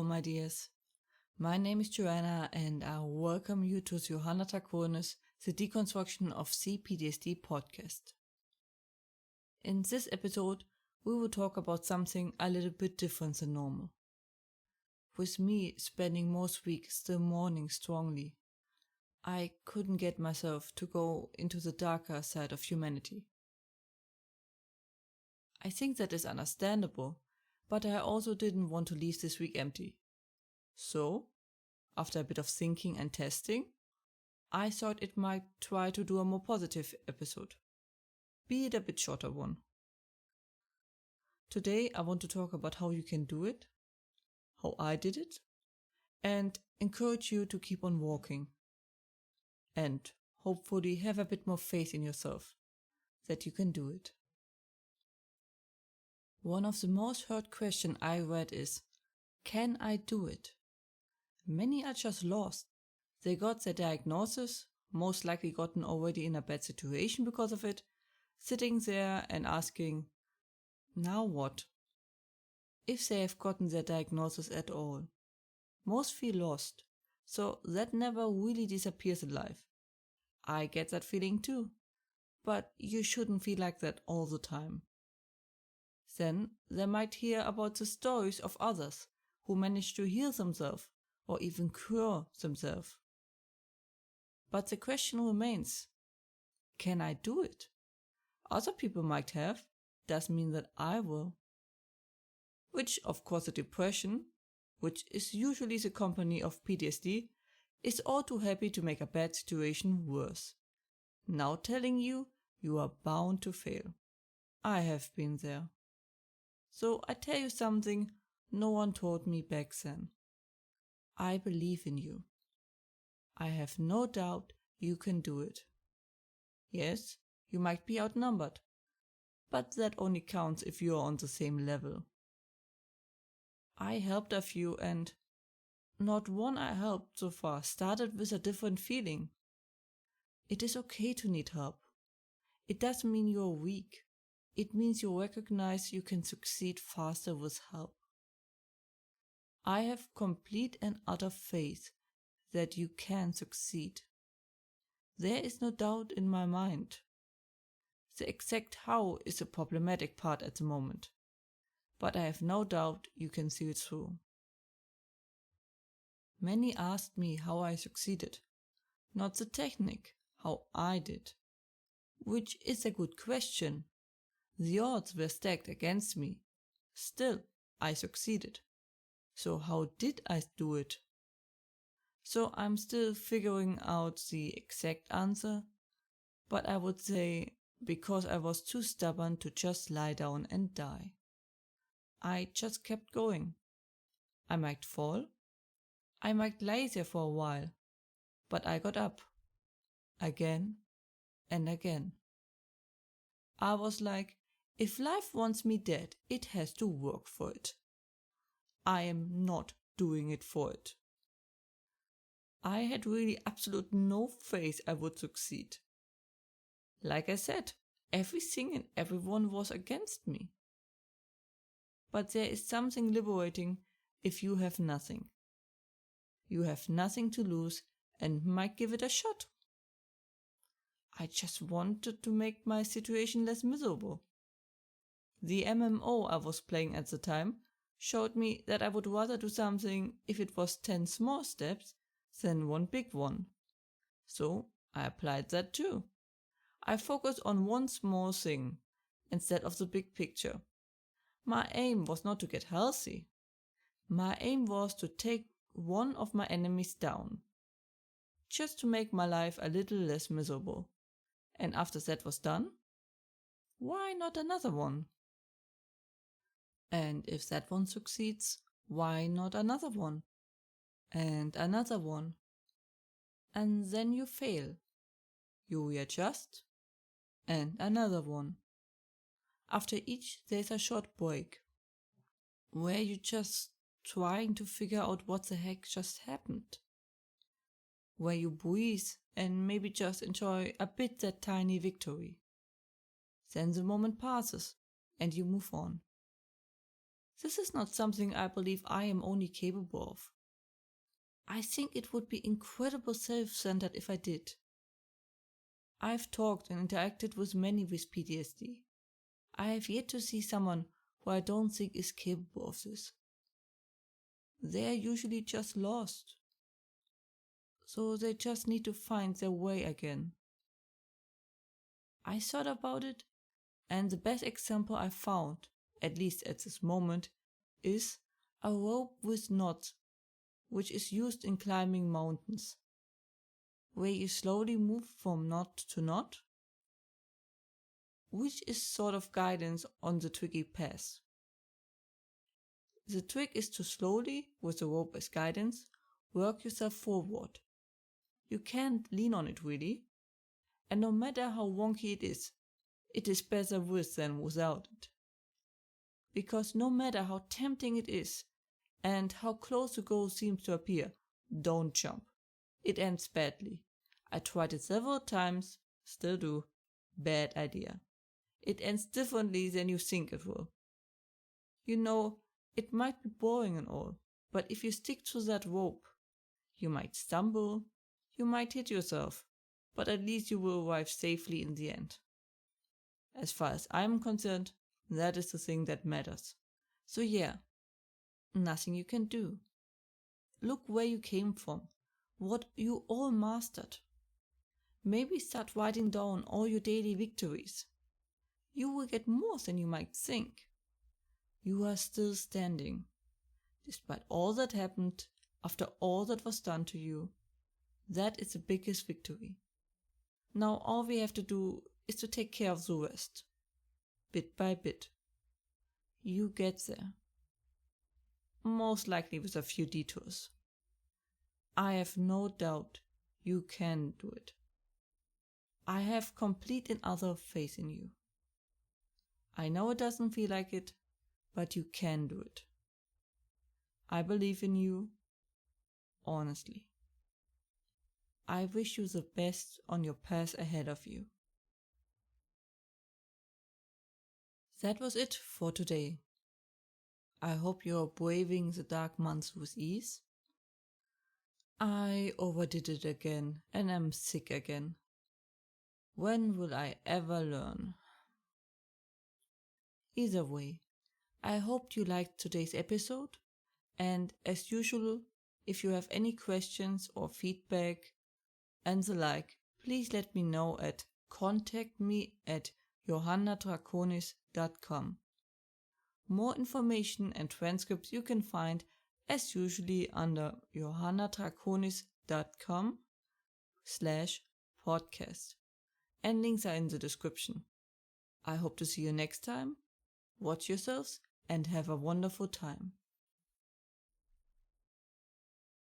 my dears. My name is Joanna and I welcome you to Johanna Takonis, the Deconstruction of C-PTSD podcast. In this episode, we will talk about something a little bit different than normal. With me spending most weeks still mourning strongly, I couldn't get myself to go into the darker side of humanity. I think that is understandable, but I also didn't want to leave this week empty. So, after a bit of thinking and testing, I thought it might try to do a more positive episode, be it a bit shorter one. Today I want to talk about how you can do it, how I did it, and encourage you to keep on walking. And hopefully have a bit more faith in yourself, that you can do it. One of the most heard questions I read is, can I do it? Many are just lost. They got their diagnosis, most likely gotten already in a bad situation because of it, sitting there and asking, now what? If they have gotten their diagnosis at all. Most feel lost, so that never really disappears in life. I get that feeling too, but you shouldn't feel like that all the time. Then they might hear about the stories of others who managed to heal themselves or even cure themselves. But the question remains, can I do it? Other people might have, doesn't mean that I will. Which, of course, the depression, which is usually the company of PTSD, is all too happy to make a bad situation worse. Now telling you, you are bound to fail. I have been there. So I tell you something no one told me back then. I believe in you. I have no doubt you can do it. Yes, you might be outnumbered, but that only counts if you are on the same level. I helped a few and not one I helped so far started with a different feeling. It is okay to need help. It doesn't mean you're weak. It means you recognize you can succeed faster with help. I have complete and utter faith that you can succeed. There is no doubt in my mind. The exact how is the problematic part at the moment, but I have no doubt you can see it through. Many asked me how I succeeded, not the technique, how I did. Which is a good question. The odds were stacked against me. Still, I succeeded. So how did I do it? So I'm still figuring out the exact answer, but I would say because I was too stubborn to just lie down and die. I just kept going. I might fall. I might lie there for a while, but I got up. Again and again. I was like, if life wants me dead, it has to work for it. I am not doing it for it. I had really absolute no faith I would succeed. Like I said, everything and everyone was against me. But there is something liberating if you have nothing. You have nothing to lose and might give it a shot. I just wanted to make my situation less miserable. The MMO I was playing at the time showed me that I would rather do something if it was 10 small steps than one big one. So I applied that too. I focused on one small thing instead of the big picture. My aim was not to get healthy. My aim was to take one of my enemies down. Just to make my life a little less miserable. And after that was done, why not another one? And if that one succeeds, why not another one? And another one. And then you fail. You readjust. And another one. After each, there's a short break, where you're just trying to figure out what the heck just happened. Where you breathe and maybe just enjoy a bit that tiny victory. Then the moment passes and you move on. This is not something I believe I am only capable of. I think it would be incredibly self-centered if I did. I've talked and interacted with many with PTSD. I have yet to see someone who I don't think is capable of this. They are usually just lost. So they just need to find their way again. I thought about it, and the best example I found, at least at this moment, is a rope with knots, which is used in climbing mountains, where you slowly move from knot to knot, which is sort of guidance on the tricky path. The trick is to slowly, with the rope as guidance, work yourself forward. You can't lean on it really, and no matter how wonky it is better with than without it. Because no matter how tempting it is, and how close the goal seems to appear, don't jump. It ends badly. I tried it several times, still do. Bad idea. It ends differently than you think it will. You know, it might be boring and all, but if you stick to that rope, you might stumble, you might hit yourself, but at least you will arrive safely in the end. As far as I'm concerned, that is the thing that matters. So yeah, nothing you can do. Look where you came from, what you all mastered. Maybe start writing down all your daily victories. You will get more than you might think. You are still standing, despite all that happened, after all that was done to you. That is the biggest victory. Now all we have to do is to take care of the rest, bit by bit. You get there. Most likely with a few detours. I have no doubt you can do it. I have complete and utter faith in you. I know it doesn't feel like it, but you can do it. I believe in you, honestly. I wish you the best on your path ahead of you. That was it for today. I hope you are braving the dark months with ease. I overdid it again and am sick again. When will I ever learn? Either way, I hoped you liked today's episode, and as usual, if you have any questions or feedback and the like, please let me know at contactme@johannadraconis.com. More information and transcripts you can find as usually under johannadraconis.com/podcast, and links are in the description. I hope to see you next time. Watch yourselves and have a wonderful time.